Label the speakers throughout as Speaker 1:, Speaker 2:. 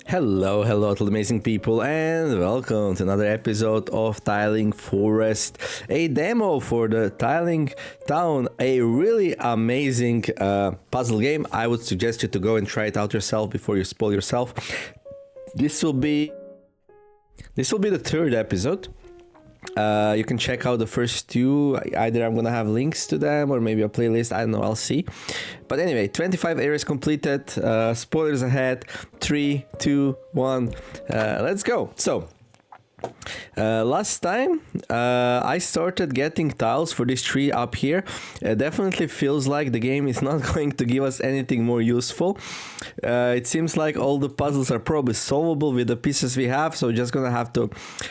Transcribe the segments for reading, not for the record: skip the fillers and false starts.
Speaker 1: Hello to the amazing people, and welcome to another episode of Tiling Forest, a demo for the Tiling Town, a really amazing puzzle game. I would suggest you to go and try it out yourself before you spoil yourself. This will be the third episode. You can check out the first two. Either I'm gonna have links to them or maybe a playlist. I don't know. I'll see. But anyway, 25 areas completed. Spoilers ahead. 3, 2, 1. Let's go. So. Last time I started getting tiles for this tree up here. It definitely feels like the game is not going to give us anything more useful. It seems like all the puzzles are probably solvable with the pieces we have, so we're just gonna have to,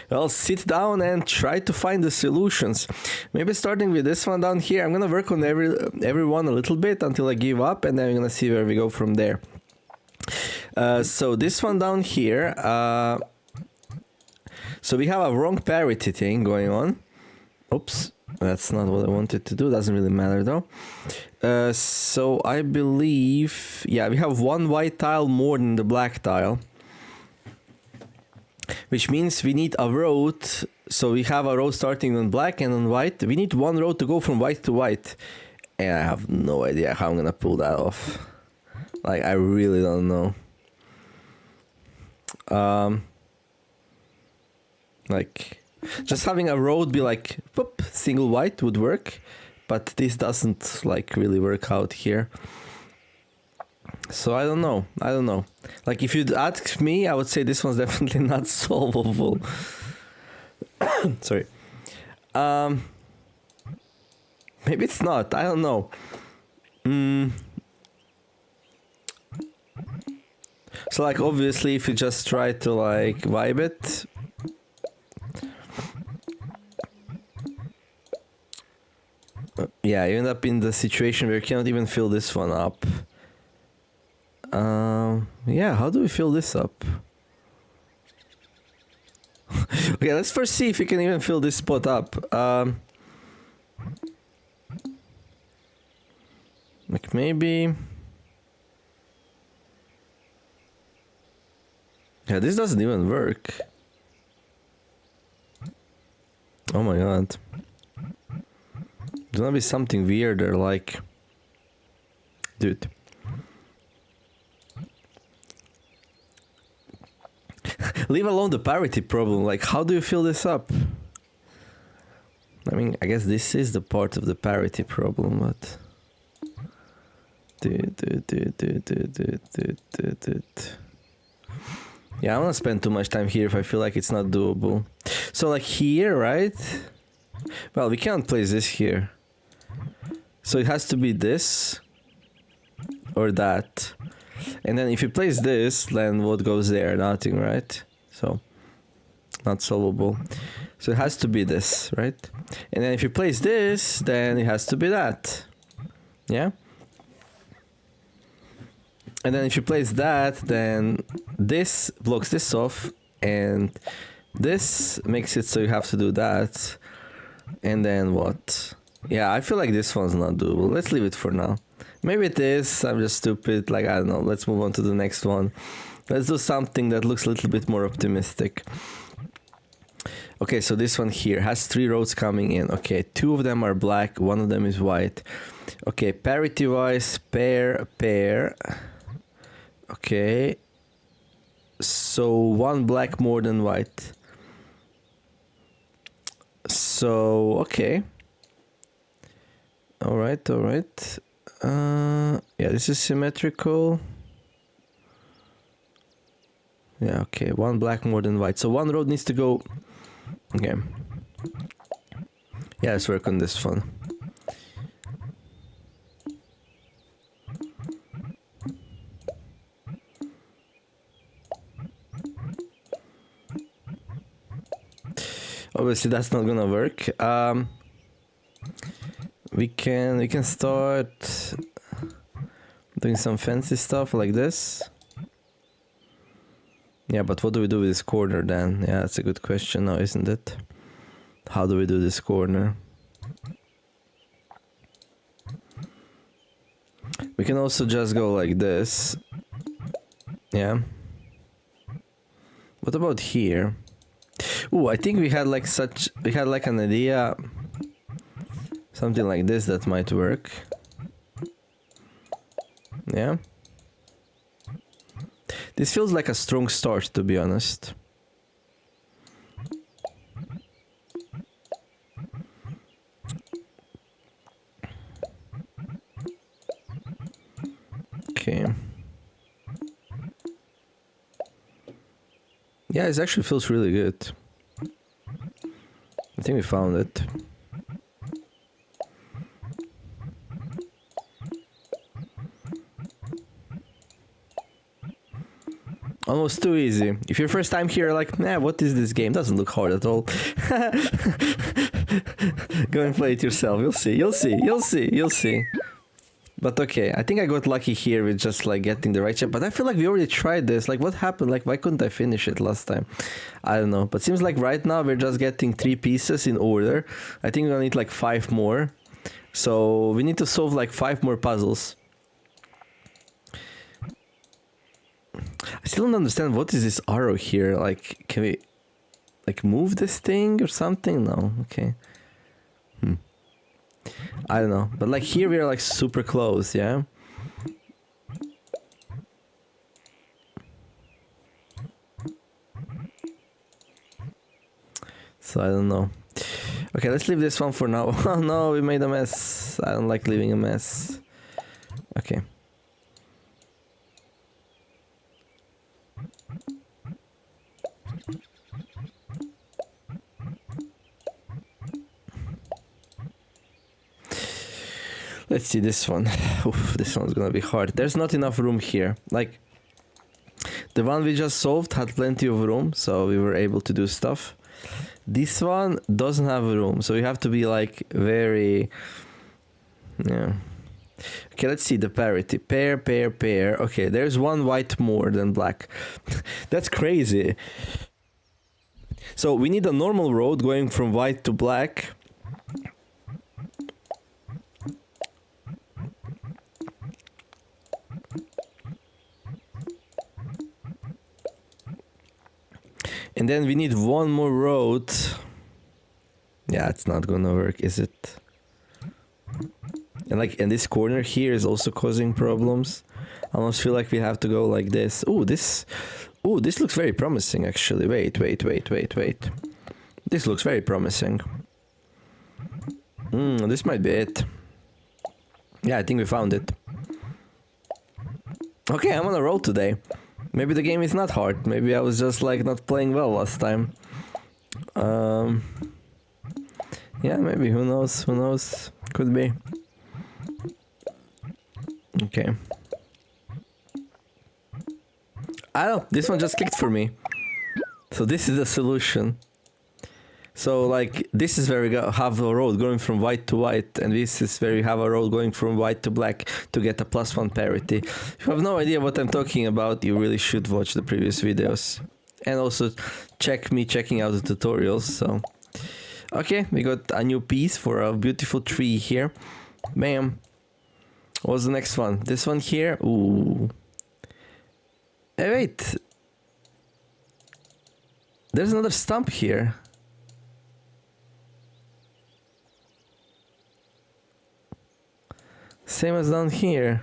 Speaker 1: well, sit down and try to find the solutions. Maybe starting with this one down here. I'm gonna work on every one a little bit until I give up, and then we're gonna see where we go from there. So this one down here, so we have a wrong parity thing going on. Oops, that's not what I wanted to do. Doesn't really matter though. So I believe, yeah, we have one white tile more than the black tile, which means we need a road. So we have a road starting on black and on white. We need one road to go from white to white, and I have no idea how I'm gonna pull that off. Like, I really don't know. Like, just having a road be like, boop, single white would work, but this doesn't like really work out here. So I don't know. Like, if you'd ask me, I would say this one's definitely not solvable. Sorry. Maybe it's not. I don't know. So like, obviously, if you just try to like vibe it. Yeah, you end up in the situation where you cannot even fill this one up. Yeah, how do we fill this up? Okay, let's first see if we can even fill this spot up. Like, maybe... Yeah, this doesn't even work. Oh my god. There's gonna be something weirder, like... Dude. Leave alone the parity problem, like, how do you fill this up? I mean, I guess this is the part of the parity problem, but... Yeah, I don't wanna spend too much time here if I feel like it's not doable. So, like, here, right? Well, we can't place this here. So it has to be this or that. And then if you place this, then what goes there? Nothing, right? So not solvable. So it has to be this, right? And then if you place this, then it has to be that. Yeah? And then if you place that, then this blocks this off, and this makes it so you have to do that. And then what? Yeah, I feel like this one's not doable. Let's leave it for now. Maybe it is. I'm just stupid. Like, I don't know. Let's move on to the next one. Let's do something that looks a little bit more optimistic. Okay, so this one here has 3 roads coming in. Okay, 2 of them are black. 1 of them is white. Okay, parity-wise, pair. Okay. So 1 black more than white. So, okay. Alright. Yeah, this is symmetrical. Yeah, okay. 1 black more than white. So 1 road needs to go... Okay. Yeah, let's work on this one. Obviously, that's not gonna work. We can start doing some fancy stuff like this. Yeah, but what do we do with this corner then? Yeah, that's a good question now, isn't it? How do we do this corner? We can also just go like this. Yeah. What about here? Ooh, I think we had like an idea, something like this that might work. Yeah. This feels like a strong start, to be honest. Okay. Yeah, it actually feels really good. I think we found it. Almost too easy. If you're first time here, like, nah, what is this game? Doesn't look hard at all. Go and play it yourself. You'll see. You'll see. You'll see. You'll see. But okay, I think I got lucky here with just like getting the right shape. But I feel like we already tried this. Like, what happened? Like, why couldn't I finish it last time? I don't know. But seems like right now we're just getting 3 pieces in order. I think we're gonna need like 5 more. So we need to solve like 5 more puzzles. I still don't understand what is this arrow here. Like, can we like move this thing or something? No. Okay. I don't know. But like here we are like super close, yeah? So I don't know. Okay, let's leave this one for now. Oh no, we made a mess. I don't like leaving a mess. Okay. Let's see this one. Oof, this one's gonna be hard. There's not enough room here. Like, the one we just solved had plenty of room, so we were able to do stuff. This one doesn't have room, so we have to be like very... Yeah. Okay, let's see the parity. Pair, pair, pair. Okay, there's one white more than black. That's crazy. So we need a normal road going from white to black. And then we need one more road. Yeah, it's not gonna work, is it? And like, and this corner here is also causing problems. I almost feel like we have to go like this. Ooh, this looks very promising actually. Wait. This looks very promising. This might be it. Yeah, I think we found it. Okay, I'm on a roll today. Maybe the game is not hard. Maybe I was just like not playing well last time. Yeah, maybe. Who knows? Who knows? Could be. Okay. I don't know. This one just clicked for me. So this is the solution. So like this is where we have a road going from white to white, and this is where we have a road going from white to black to get a +1 parity. If you have no idea what I'm talking about, you really should watch the previous videos. And also check me checking out the tutorials. So okay, we got a new piece for a beautiful tree here. Bam. What's the next one? This one here? Ooh. Hey, wait. There's another stump here. Same as down here.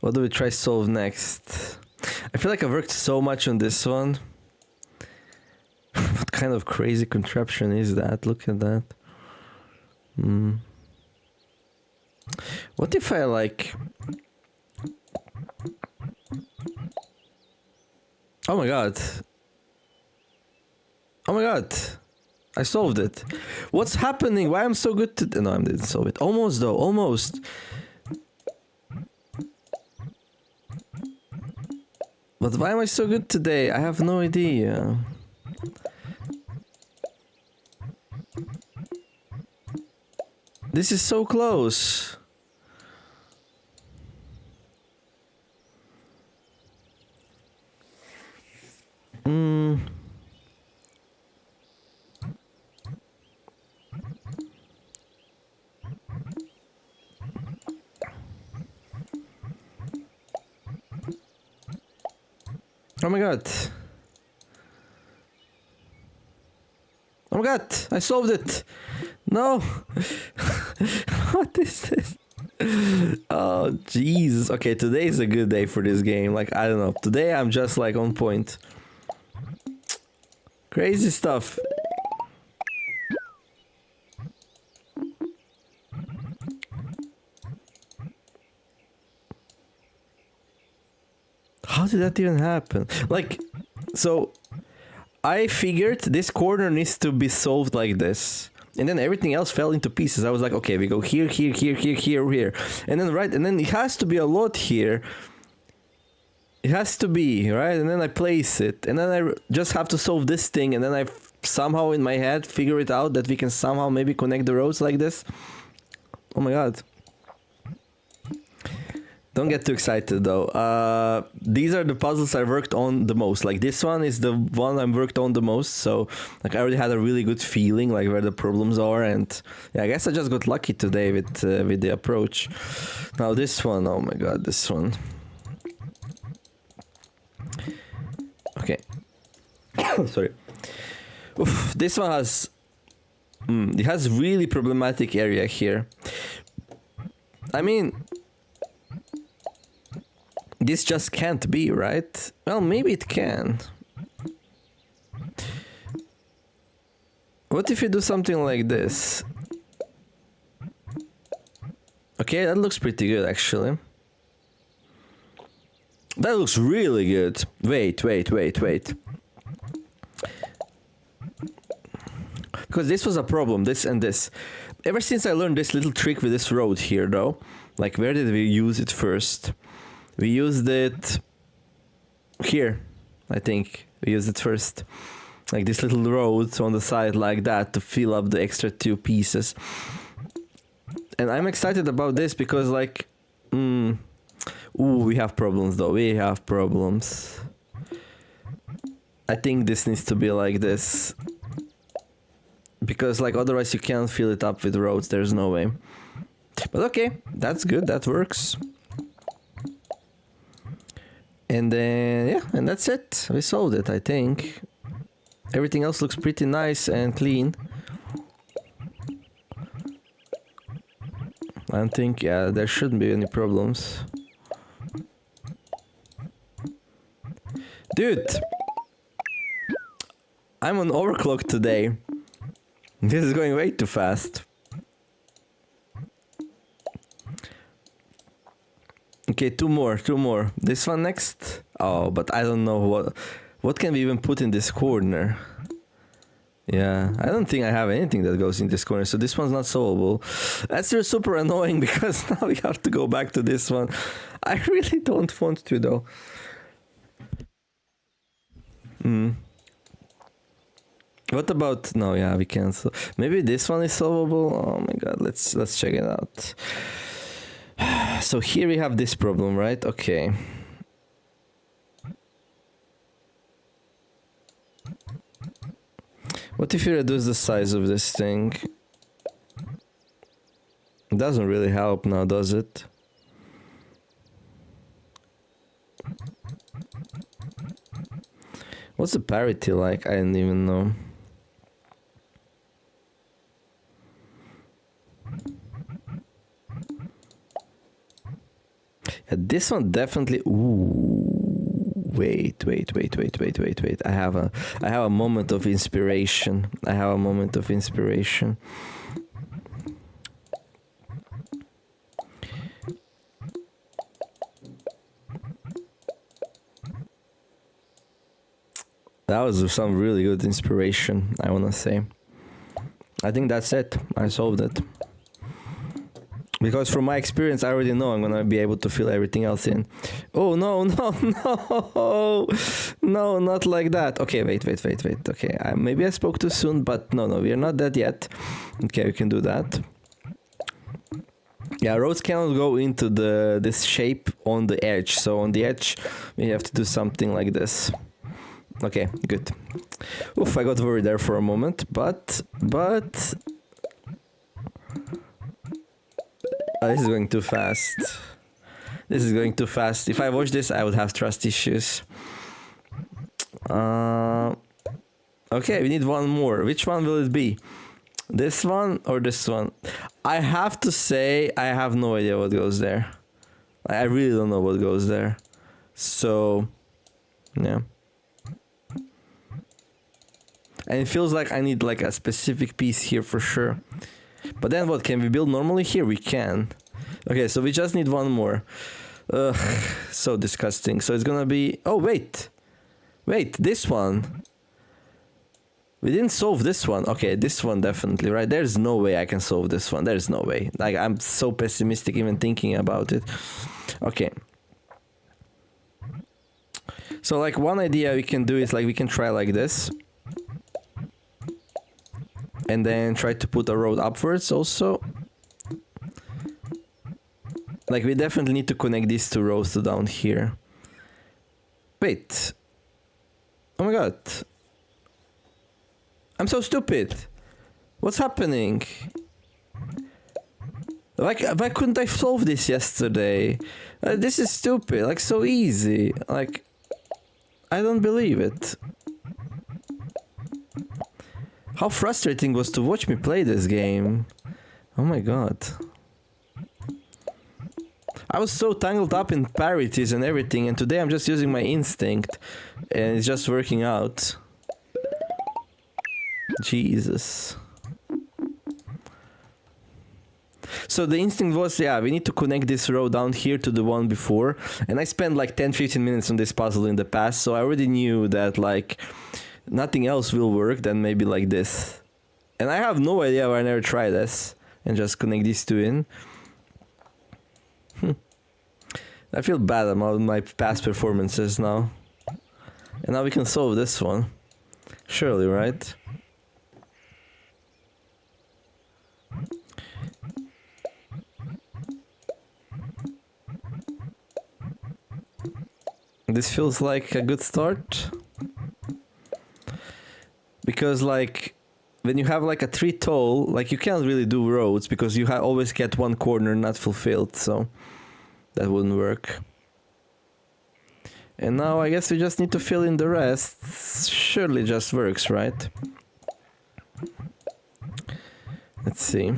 Speaker 1: What do we try solve next? I feel like I've worked so much on this one. What kind of crazy contraption is that? Look at that. What if I like... Oh my god. Oh my god. I solved it. What's happening? Why I'm so good to... No, I didn't solve it. Almost though, almost. But why am I so good today? I have no idea. This is so close. Oh my god. Oh my god, I solved it. No. What is this? Oh, Jesus. Okay, today is a good day for this game. Like, I don't know. Today I'm just like on point. Crazy stuff. How did that even happen? Like, so I figured this corner needs to be solved like this. And then everything else fell into pieces. I was like, okay, we go here, here, here, here, here, here. And then it has to be a lot here. It has to be, right? And then I place it. And then I just have to solve this thing. And then I somehow in my head figure it out that we can somehow maybe connect the roads like this. Oh my god. Don't get too excited though. These are the puzzles I worked on the most. Like this one is the one I worked on the most. So like I already had a really good feeling like where the problems are, and yeah, I guess I just got lucky today with the approach. Now this one, oh my god, this one. Okay. Sorry. Oof, this one has it has really problematic area here. I mean, this just can't be, right? Well, maybe it can. What if you do something like this? Okay, that looks pretty good, actually. That looks really good. Wait. Because this was a problem, this and this. Ever since I learned this little trick with this road here, though, like where did we use it first? We used it here, I think. We used it first. Like this little road on the side like that to fill up the extra two pieces. And I'm excited about this because like... ooh, we have problems though. We have problems. I think this needs to be like this. Because like otherwise you can't fill it up with roads. There's no way. But okay, that's good. That works. And then, yeah, and that's it. We solved it, I think. Everything else looks pretty nice and clean. I don't think, yeah, there shouldn't be any problems. Dude! I'm on overclock today. This is going way too fast. Okay, two more. This one next. Oh, but I don't know what can we even put in this corner. Yeah, I don't think I have anything that goes in this corner, so this one's not solvable. That's super annoying because now we have to go back to this one. I really don't want to though. What about no? Yeah, we can. Maybe this one is solvable. Oh my god, let's check it out. So here we have this problem, right? Okay. What if you reduce the size of this thing? It doesn't really help now, does it? What's the parity like? I don't even know. Yeah, this one definitely. Ooh, wait. I have a moment of inspiration. That was some really good inspiration, I wanna say. I think that's it. I solved it. Because from my experience, I already know I'm gonna be able to fill everything else in. Oh, no. No, not like that. Okay, wait. Okay, maybe I spoke too soon, but no, we are not dead yet. Okay, we can do that. Yeah, roads cannot go into this shape on the edge. So on the edge, we have to do something like this. Okay, good. Oof, I got worried there for a moment, but... this is going too fast. If I watch this, I would have trust issues. Okay, we need one more. Which one will it be? This one or this one? I have to say I have no idea what goes there. I really don't know what goes there. So, yeah. And it feels like I need like a specific piece here for sure. But then what, can we build normally here? We can. Okay, so we just need one more. Ugh, so disgusting. So it's gonna be... Oh, wait. Wait, this one. We didn't solve this one. Okay, this one definitely, right? There's no way I can solve this one. There's no way. Like, I'm so pessimistic even thinking about it. Okay. So, like, one idea we can do is, like, we can try like this. And then try to put a road upwards also. Like, we definitely need to connect these two rows to down here. Wait. Oh my god. I'm so stupid. What's happening? Like, why couldn't I solve this yesterday? This is stupid. Like, so easy. Like, I don't believe it. How frustrating was to watch me play this game. Oh my god. I was so tangled up in parities and everything, and today I'm just using my instinct, and it's just working out. Jesus. So the instinct was, yeah, we need to connect this row down here to the one before, and I spent like 10-15 minutes on this puzzle in the past, so I already knew that like nothing else will work than maybe like this. And I have no idea why I never tried this and just connect these two in. I feel bad about my past performances now. And now we can solve this one. Surely, right? This feels like a good start. Because like when you have like a tree tall, like you can't really do roads because you always get one corner not fulfilled, so that wouldn't work. And now I guess we just need to fill in the rest. Surely just works, right? Let's see.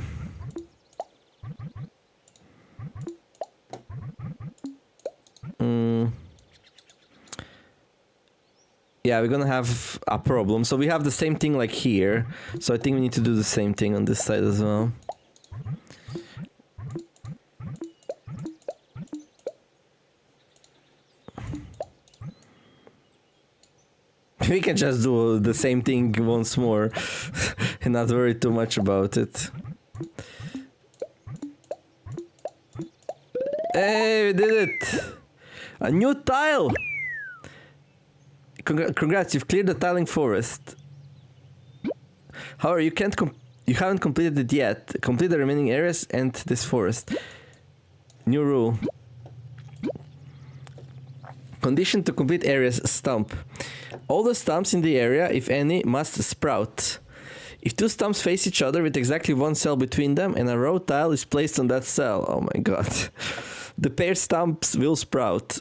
Speaker 1: Yeah, we're gonna have a problem. So we have the same thing like here. So I think we need to do the same thing on this side as well. We can just do the same thing once more and not worry too much about it. Hey, we did it! A new tile! Congrats, you've cleared the tiling forest. However, you haven't completed it yet. Complete the remaining areas and this forest. New rule. Condition to complete areas stump. All the stumps in the area, if any, must sprout. If two stumps face each other with exactly one cell between them and a row tile is placed on that cell, oh my god, the paired stumps will sprout.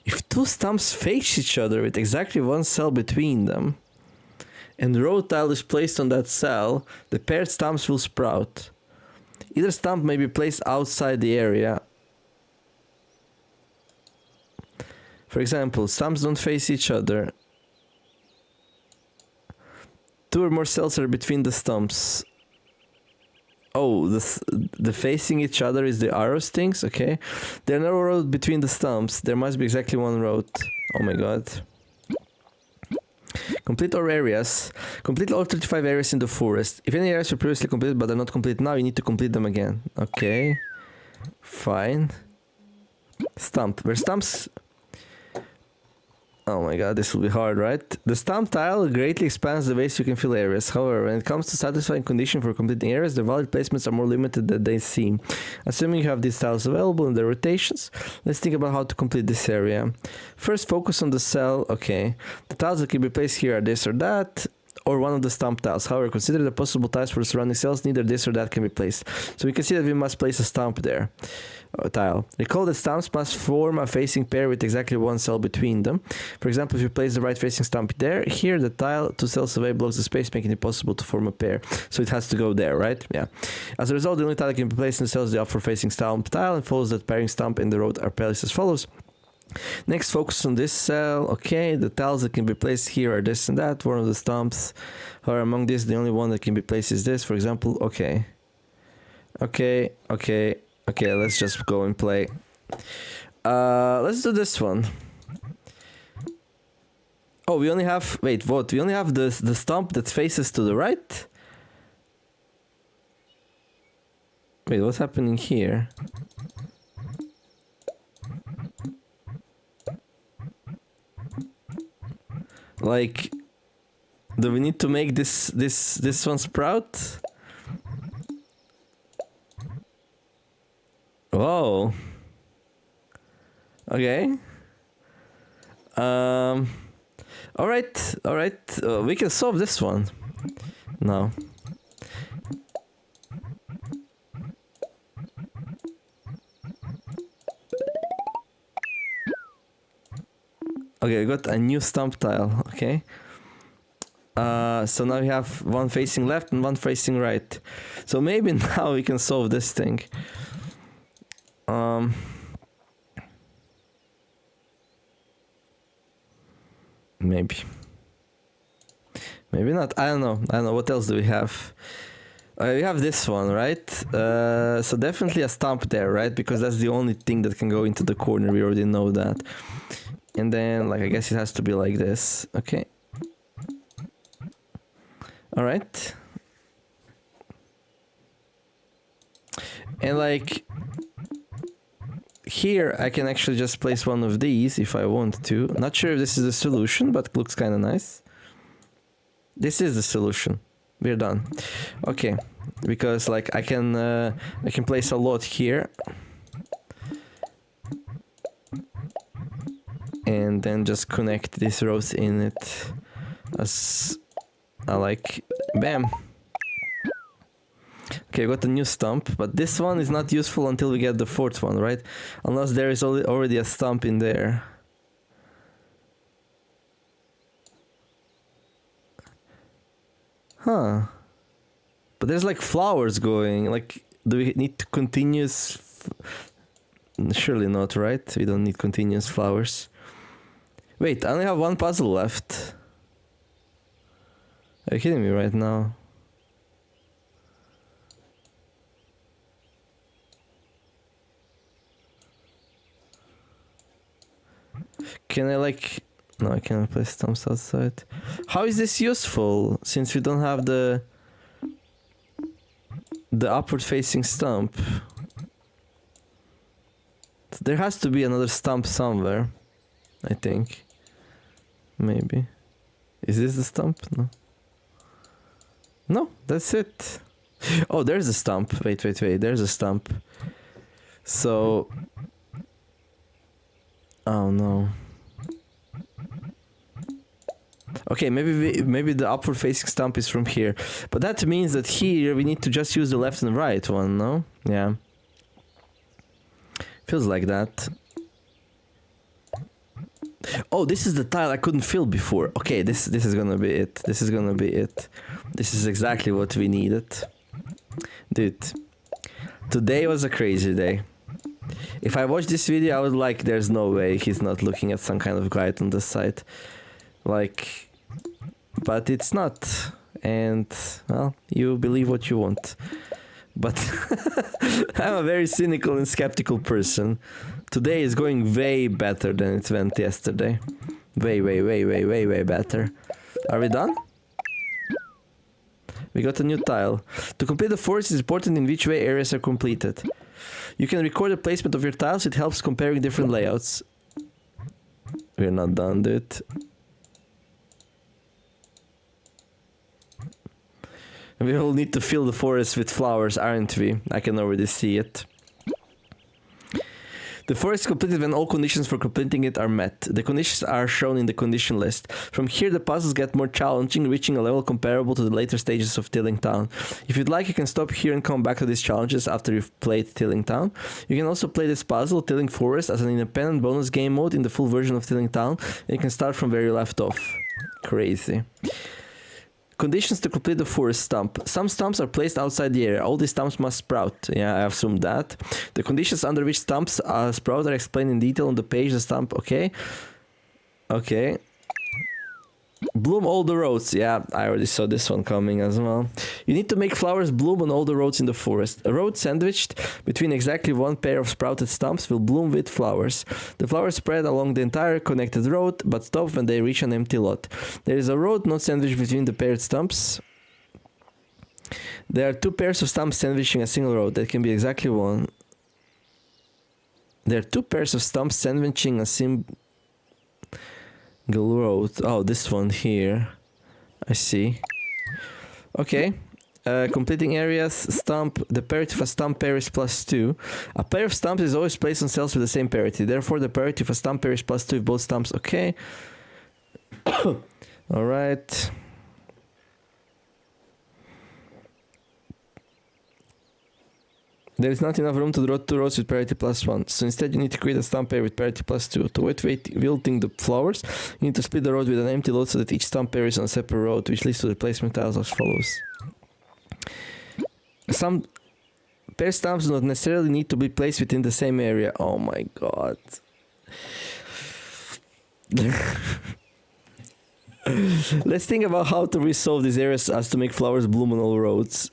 Speaker 1: If two stumps face each other with exactly one cell between them, and the row tile is placed on that cell, the paired stumps will sprout. Either stump may be placed outside the area. For example, stumps don't face each other. Two or more cells are between the stumps. Oh, the facing each other is the arrows things, okay. There are no roads between the stumps. There must be exactly one road. Oh my god. Complete all areas. Complete all 35 areas in the forest. If any areas were previously completed but are not complete now, you need to complete them again. Okay. Fine. Stump. Where stumps... Oh my god, this will be hard, right? The stump tile greatly expands the ways you can fill areas. However, when it comes to satisfying condition for completing areas, the valid placements are more limited than they seem. Assuming you have these tiles available in their rotations, let's think about how to complete this area. First, focus on the cell. Okay. The tiles that can be placed here are this or that, or one of the stump tiles. However, consider the possible tiles for the surrounding cells. Neither this or that can be placed. So we can see that we must place a stump there. tile. Recall that stumps must form a facing pair with exactly one cell between them. For example, if you place the right facing stump there, here the tile 2 cells away blocks the space, making it impossible to form a pair. So it has to go there, right? Yeah. As a result, the only tile that can be placed in the cells is the upward facing stump tile, and follows that pairing stump and the road are placed as follows. Next, focus on this cell. Okay, the tiles that can be placed here are this and that. One of the stumps. However, among these, the only one that can be placed is this, for example. Okay, let's just go and play. Let's do this one. Oh, we only have... Wait, what? We only have the stump that faces to the right? Wait, what's happening here? Like, do we need to make this one sprout? Whoa. Okay. All right. We can solve this one. No. Okay, we got a new stump tile. Okay. So now we have one facing left and one facing right. So maybe now we can solve this thing. Maybe not. I don't know. What else do we have? We have this one, right? So definitely a stump there, right? Because that's the only thing that can go into the corner. We already know that. And then, like, I guess it has to be like this. Okay. All right. And like, here I can actually just place one of these if I want to. Not sure if this is the solution, but it looks kind of nice. This is the solution. We're done. Okay, because like I can place a lot here. And then just connect these rows in it as I like. Bam. Okay, I got a new stump, but this one is not useful until we get the fourth one, right? Unless there is already a stump in there. Huh. But there's like flowers going. Like, do we need to continuous? Surely not, right? We don't need continuous flowers. Wait, I only have one puzzle left. Are you kidding me right now? Can I like... No, I cannot place stumps outside. How is this useful, since we don't have the upward facing stump? There has to be another stump somewhere, I think. Maybe. Is this the stump? No. No, that's it. Oh, there's a stump. Wait. There's a stump. So... Oh no. Okay, maybe the upward facing stump is from here. But that means that here we need to just use the left and right one, no? Yeah. Feels like that. Oh, this is the tile I couldn't fill before. Okay, this is gonna be it. This is gonna be it. This is exactly what we needed. Dude, today was a crazy day. If I watched this video, I was like, there's no way he's not looking at some kind of guide on the site. Like, but it's not. And, well, you believe what you want. But I'm a very cynical and skeptical person. Today is going way better than it went yesterday. Way better. Are we done? We got a new tile. To complete the forest, it's important in which way areas are completed. You can record the placement of your tiles. It helps comparing different layouts. We're not done, dude. We will need to fill the forest with flowers, aren't we? I can already see it. The forest is completed when all conditions for completing it are met. The conditions are shown in the condition list. From here, the puzzles get more challenging, reaching a level comparable to the later stages of Tilling Town. If you'd like, you can stop here and come back to these challenges after you've played Tilling Town. You can also play this puzzle, Tilling Forest, as an independent bonus game mode in the full version of Tilling Town, and you can start from where you left off. Crazy. Conditions to complete the forest stump. Some stumps are placed outside the area. All these stumps must sprout. Yeah, I assumed that. The conditions under which stumps sprout are explained in detail on the page. The stump, okay. Okay. Bloom all the roads. Yeah, I already saw this one coming as well. You need to make flowers bloom on all the roads in the forest. A road sandwiched between exactly one pair of sprouted stumps will bloom with flowers. The flowers spread along the entire connected road, but stop when they reach an empty lot. There is a road not sandwiched between the paired stumps. There are two pairs of stumps sandwiching a single road. That can be exactly one. There are two pairs of stumps sandwiching a single road. Oh, this one here. I see. Okay. Completing areas. Stump. The parity of a stump pair is +2. A pair of stumps is always placed on cells with the same parity. Therefore, the parity of a stump pair is +2 if both stumps. Okay. Alright. There is not enough room to draw two rows with parity +1, so instead you need to create a stump pair with parity +2. To avoid wilting the flowers, you need to split the road with an empty lot so that each stump pair is on a separate road, which leads to the placement tiles as follows. Some pair stumps do not necessarily need to be placed within the same area. Oh my god. Let's think about how to resolve these areas as to make flowers bloom on all roads.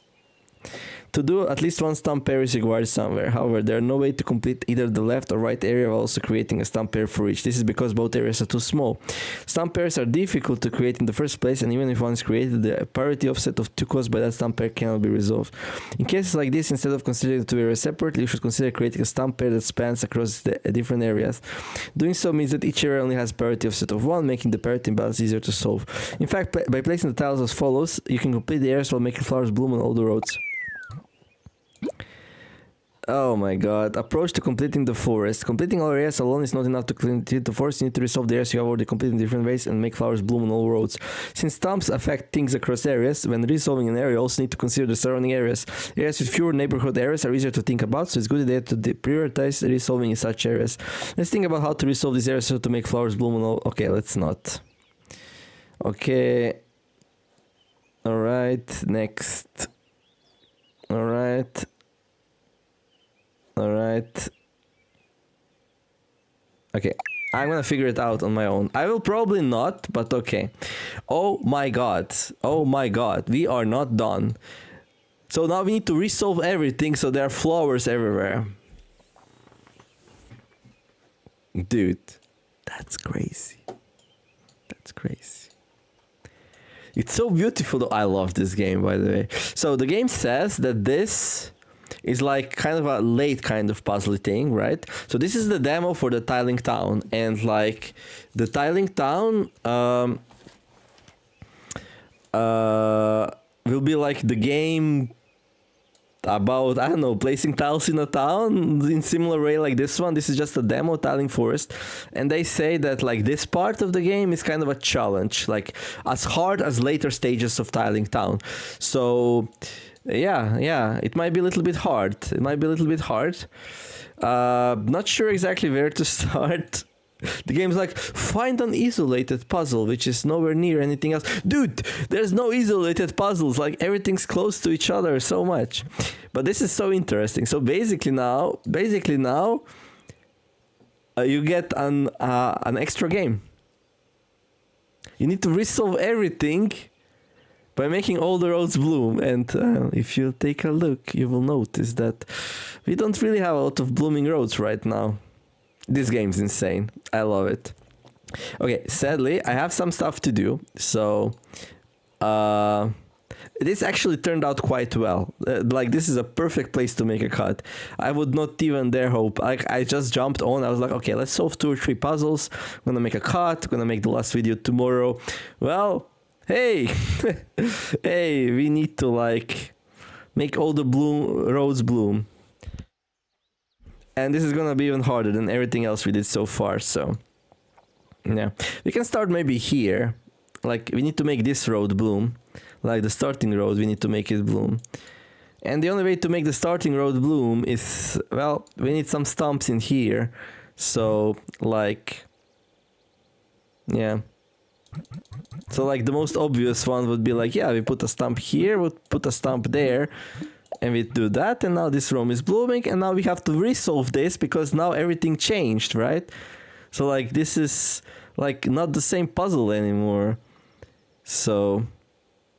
Speaker 1: To do, at least one stump pair is required somewhere. However, there are no way to complete either the left or right area while also creating a stump pair for each. This is because both areas are too small. Stump pairs are difficult to create in the first place, and even if one is created, the parity offset of 2 caused by that stump pair cannot be resolved. In cases like this, instead of considering the two areas separately, you should consider creating a stump pair that spans across the different areas. Doing so means that each area only has parity offset of 1, making the parity imbalance easier to solve. In fact, by placing the tiles as follows, you can complete the areas while making flowers bloom on all the roads. Oh my god. Approach to completing the forest. Completing all areas alone is not enough to complete the forest. You need to resolve the areas you have already completed in different ways and make flowers bloom on all roads. Since stumps affect things across areas, when resolving an area, you also need to consider the surrounding areas. Areas with fewer neighborhood areas are easier to think about, so it's a good idea to prioritize resolving in such areas. Let's think about how to resolve these areas so to make flowers bloom on all... Okay, let's not. Okay. Alright, next. Alright. Alright. Okay, I'm gonna figure it out on my own. I will probably not, but okay. Oh my god. Oh my god. We are not done. So now we need to resolve everything so there are flowers everywhere. Dude, that's crazy. That's crazy. It's so beautiful though. I love this game, by the way. So the game says that this is like kind of a late kind of puzzle thing, right? So this is the demo for the Tiling Town, and like the Tiling Town will be like the game about, I don't know, placing tiles in a town in similar way like this one. This is just a demo, Tiling Forest, and they say that like this part of the game is kind of a challenge, like as hard as later stages of Tiling Town. So yeah, it might be a little bit hard. Not sure exactly where to start. The game's like, find an isolated puzzle which is nowhere near anything else. Dude, there's no isolated puzzles. Like everything's close to each other so much. But this is so interesting. So basically now, you get an extra game. You need to resolve everything by making all the roads bloom. And if you take a look, you will notice that we don't really have a lot of blooming roads right now. This game's insane. I love it. Okay, sadly, I have some stuff to do. So, this actually turned out quite well. Like, this is a perfect place to make a cut. I would not even dare hope. Like, I just jumped on. I was like, okay, let's solve 2 or 3 puzzles. I'm gonna make a cut. I'm gonna make the last video tomorrow. Well, hey, hey, we need to like make all the roads bloom. And this is gonna be even harder than everything else we did so far, so... Yeah. We can start maybe here. Like, we need to make this road bloom. Like the starting road, we need to make it bloom. And the only way to make the starting road bloom is... Well, we need some stumps in here. So, like... Yeah. So, like, the most obvious one would be like, yeah, we put a stump here, we put a stump there. And we do that, and now this room is blooming, and now we have to resolve this because now everything changed, right? So like this is like not the same puzzle anymore. So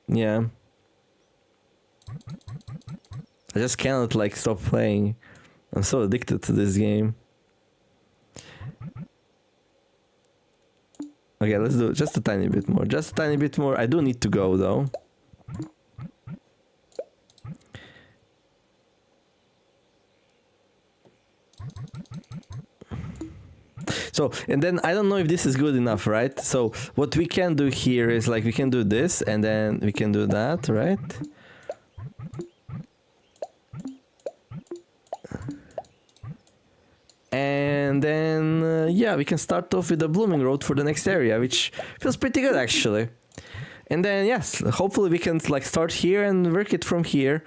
Speaker 1: yeah. I just cannot like stop playing. I'm so addicted to this game. Okay, let's do just a tiny bit more. Just a tiny bit more. I do need to go though. So, and then I don't know if this is good enough, right? So what we can do here is like we can do this and then we can do that, right? And then, yeah, we can start off with the blooming road for the next area, which feels pretty good actually. And then, yes, hopefully we can like start here and work it from here.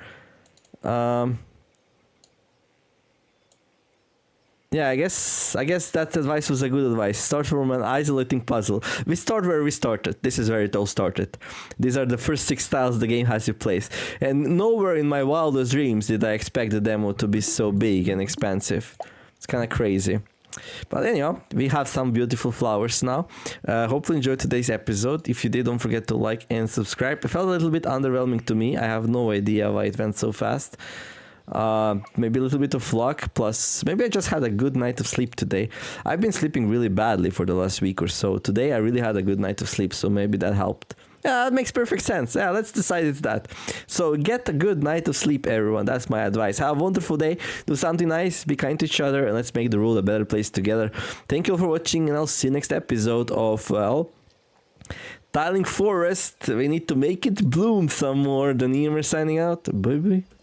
Speaker 1: Yeah, I guess that advice was a good advice. Start from an isolating puzzle. We start where we started. This is where it all started. These are the first 6 tiles the game has you place. And nowhere in my wildest dreams did I expect the demo to be so big and expansive. It's kind of crazy. But anyhow, we have some beautiful flowers now. Hopefully enjoyed today's episode. If you did, don't forget to like and subscribe. It felt a little bit underwhelming to me. I have no idea why it went so fast. Maybe a little bit of luck, plus maybe I just had a good night of sleep today. I've been sleeping really badly for the last week or so. Today I really had a good night of sleep, so maybe that helped. Yeah, that makes perfect sense. Yeah, let's decide it's that. So get a good night of sleep, everyone. That's my advice. Have a wonderful day. Do something nice. Be kind to each other, and let's make the world a better place together. Thank you all for watching, and I'll see you next episode of, well, Tiling Forest. We need to make it bloom some more. The Neemer signing out. Bye bye.